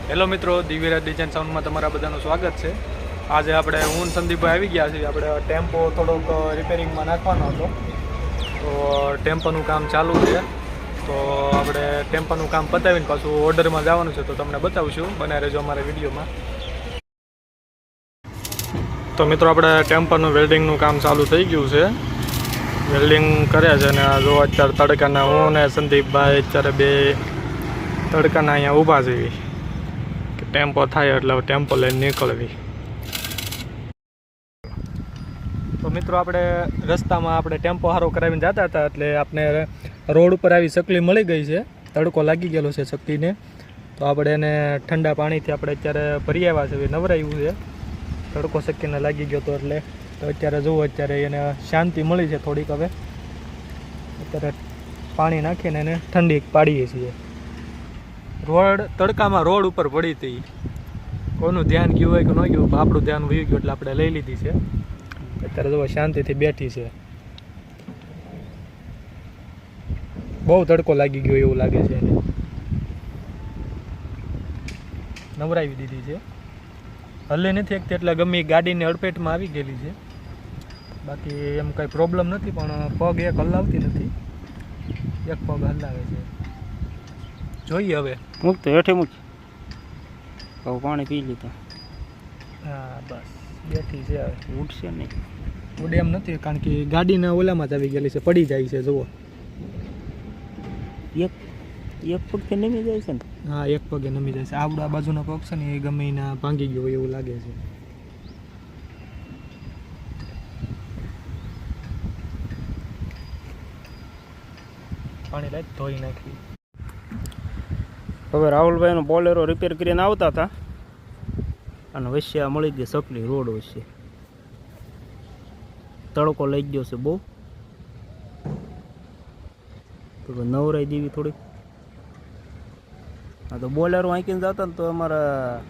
Hello મિત્રો, Divyaraj design સાઉન્ડમાં તમારા બધાનું સ્વાગત છે। આજે આપણે હું સંદીપભાઈ આવી ગયા છીએ। આપણે ટેમ્પો થોડોક રિપેરિંગમાં નાખવાનો હતો, તો ટેમ્પોનું કામ ચાલુ છે। તો આપણે ટેમ્પોનું કામ પતાવીને પાછું ઓર્ડરમાં જવાનું છે, તો તમને બતાવશું, બનાવી રહેજો અમારા વિડીયોમાં। તો મિત્રો, આપણે ટેમ્પોનું વેલ્ડિંગનું કામ ચાલુ થઈ ગયું છે। વેલ્ડિંગ કરે છે અને જો અત્યારે તડકાના હું ને સંદીપભાઈ અત્યારે બે તડકાના અહીંયા ઊભા છે કે ટેમ્પો થાય એટલે ટેમ્પો લઈને નીકળવી। તો મિત્રો, આપણે રસ્તામાં આપણે ટેમ્પો હારો કરાવીને જતા હતા, એટલે આપણે રોડ ઉપર આવી સકલી મળી ગઈ છે। તડકો લાગી ગયેલો છે સકલીને, તો આપણે એને ઠંડા પાણીથી આપણે અત્યારે ભરી આવ્યા છે, નવરાયું છે। તડકો સકલીને લાગી ગયો હતો એટલે તો અત્યારે જુઓ, અત્યારે એને શાંતિ મળી છે થોડીક। હવે અત્યારે પાણી નાખીને એને ઠંડી પાડીએ છીએ। રોડ તડકામાં રોડ ઉપર પડી હતી, કોનું ધ્યાન ગયું હોય કે ન ગયું, આપણું ધ્યાન વયું ગયું એટલે આપણે લઈ લીધી છે। અત્યારે જો શાંતિથી બેઠી છે। બહુ તડકો લાગી ગયો એવું લાગે છે એને, નવરાવી દીધી છે। હલે નથી એકથી એટલે ગમે ગાડીની અડફેટમાં આવી ગયેલી છે, બાકી એમ કંઈ પ્રોબ્લેમ નથી, પણ પગ એક હલાવતી નથી, એક પગ હલાવે છે। જોઈએ હવે મૂક તો હેઠે મૂક, હવે પાણી પી લીધું। હા બસ બેઠી છે, હવે ઉઠશે નહીં, ઉડે એમ નથી, કારણ કે ગાડીના ઓલામાં જ આવી ગયેલી છે, પડી જાય છે જુઓ। એક પગથી નમી જાય છે ને? હા, એક પગે નમી જાય છે। આવડા બાજુનો પગ છે ને એ ગમે એના ભાંગી ગયો એવું લાગે છે। પાણી લાઈટ ધોઈ નાખી। હવે રાહુલભાઈનો બોલેરો રિપેર કરીને આવતા હતા અને વચ્ચે આ મળી ગઈ સકલી રોડ વચ્ચે। તડકો લઈ ગયો છે બહુ, તો નવરાઈ દેવી થોડીક। હા, તો બોલેરો આંકીને જતા ને તો અમારા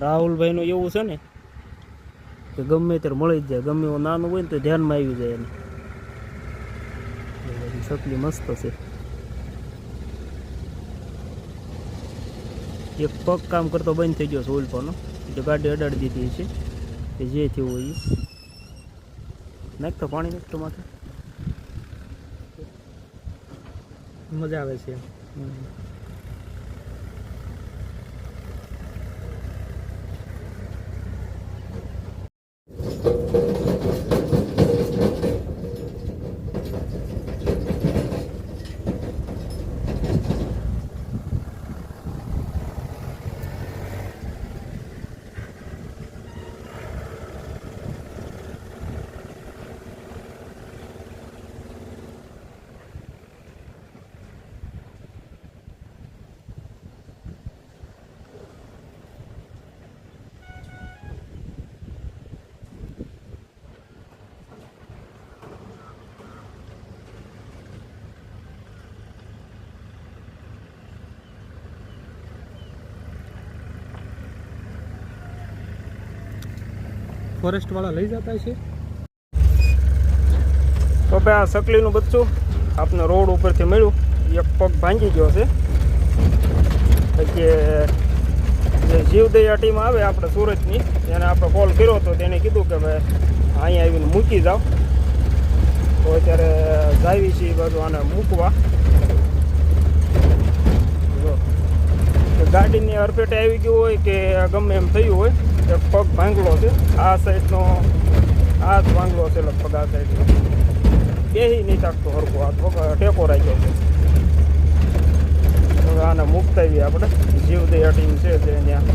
રાહુલભાઈનું એવું છે ને કે ગમે ત્યારે મળી જ જાય, ગમે એવું નાનું હોય ને તો ધ્યાનમાં આવી જાય એને। સકલી મસ્ત છે। એક પગ કામ કરતો બંધ થઈ ગયો છે ઉલ્પાનો, એટલે ગાડી અડાડી દીધી છે કે જે થયું હોય એ। નાખતો પાણી નાખતો માથે, મજા આવે છે। ફોરેસ્ટ વાળા લઈ જતા છે। તો ભાઈ, આ સકલીનું બચ્ચું આપને રોડ ઉપરથી મળ્યું, એક પગ ભાંગી ગયો છે। કે જે જીવદયા ટીમ આવે આપણે સુરતની, એને આપણે કોલ કર્યો હતો, તેને કીધું કે ભાઈ અહીંયા આવીને મૂકી જાઓ, તો અત્યારે જાવી છીએ બાજુ આને મૂકવા। ગાડીની અરફેટે આવી ગયું હોય કે ગમે એમ થયું હોય, એક પગ ભાંગલો છે, આ સાઈડનો આ જ ભાંગલો છે લગભગ, આ સાઈડનો બેહી નહીં થાકતો હરખો, આ ટેકો રાખ્યો છે। હવે આને મૂકતા આવીએ આપણે, જીવદયા ટીમ છે જે ત્યાં।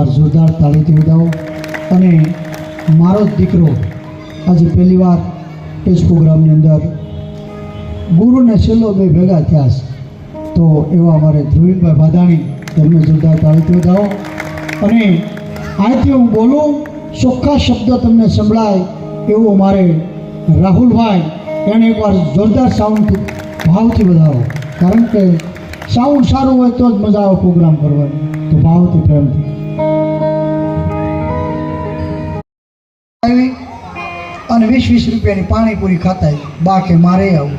એકવાર જોરદાર તાળીથી વધાવો. અને મારો જ દીકરો આજે પહેલી વાર ટેસ્ટ પ્રોગ્રામની અંદર ગુરુ ને છેલ્લો બે ભેગા થયા છે. તો એવા અમારે ધ્રુવીનભાઈ ભાદાણી, તેમને જોરદાર તાળીથી વધાવો. અને અહીંથી હું બોલું, ચોખ્ખા શબ્દ તમને સંભળાય એવું મારે રાહુલભાઈ, એને એકવાર જોરદાર સાઉન્ડથી ભાવથી વધાવો. કારણ કે સાઉન્ડ સારું હોય તો જ મજા આવે પ્રોગ્રામ કરવાની. તો ભાવથી, પ્રેમથી આવી અને 20-20 રૂપિયાની પાણીપુરી ખાતા બા કે મારે આવું.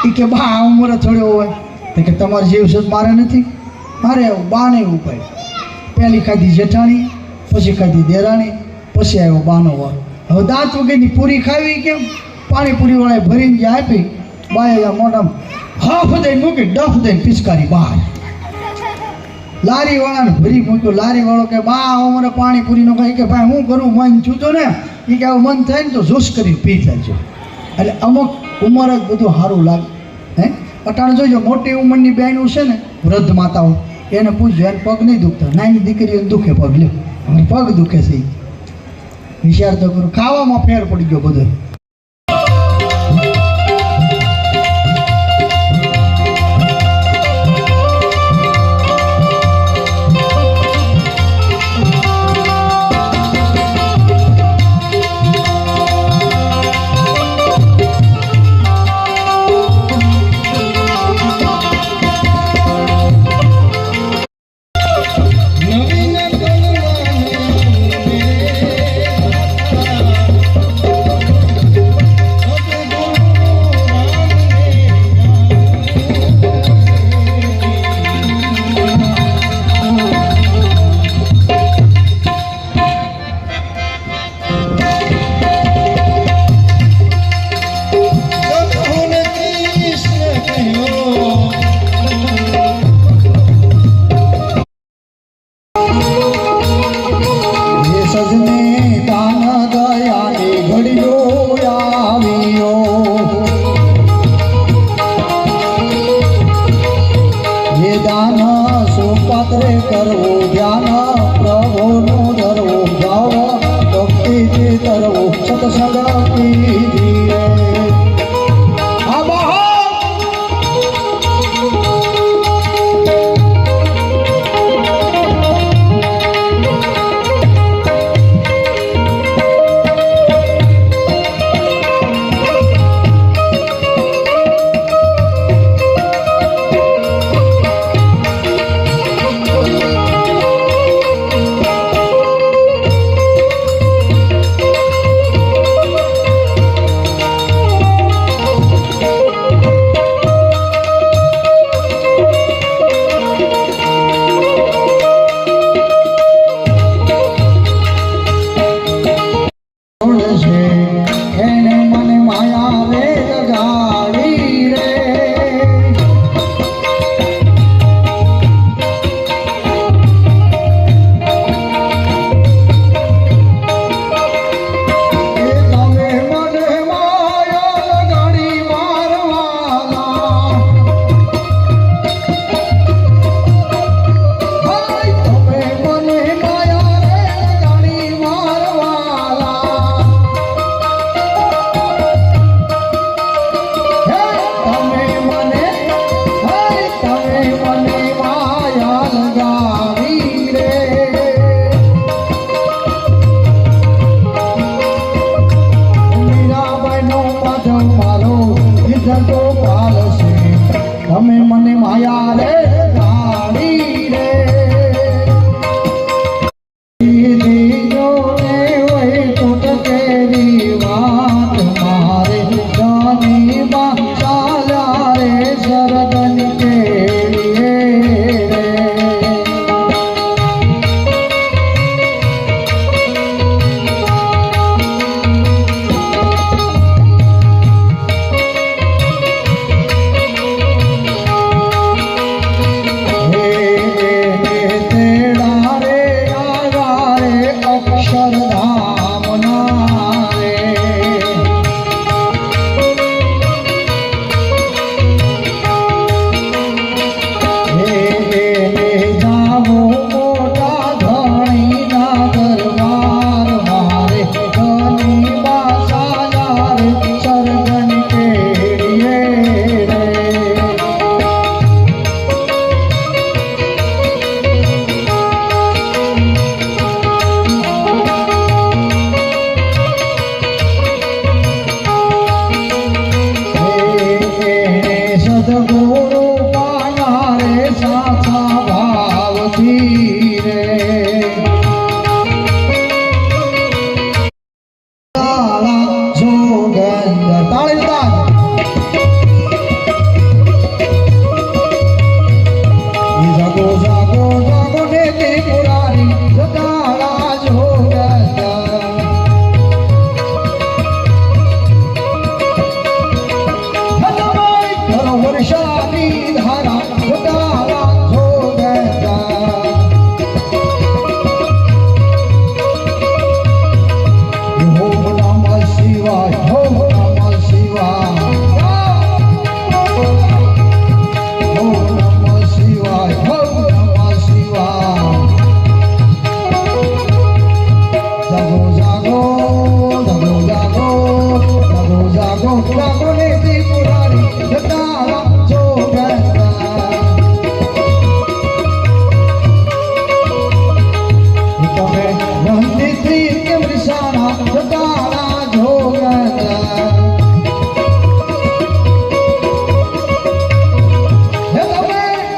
એ કે બા આ ઉંમરે થોડ્યો હોય તો કે તમારે જેવું છે મારે નથી, મારે આવું. બાને એવું પાય. પહેલી ખાધી જેઠાણી, પછી ખાધી દેરાણી, પછી આવ્યો બાનો વારો. હવે દાંત વગરની પૂરી ખાવી કેમ? પાણીપુરી વાળાએ ભરીને જે આપી, બાએ મોઢામાં હાફ દઈને મૂકી, ડફ દઈને પિચકારી બહાર. લારી વાળાને ભરી મૂક્યું. લારી વાળો કે બા અમારે પાણીપુરીનો કહે કે ભાઈ હું કરું, મન છૂતો ને. એ કે આવું મન થાય ને તો જોશ કરીને પી જાય. એટલે અમુક ઉંમર જ બધું સારું લાગે. હે અટાણે જોઈજો, મોટી ઉંમરની બહેનો છે ને, વૃદ્ધ માતાઓ, એને પૂછજો, એને પગ નહીં દુખતા. નાની દીકરીઓને દુખે પગ. લે હવે પગ દુખે છે. વિચાર તો કરું, ખાવામાં ફેર પડી ગયો બધો.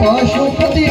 પશુપતિ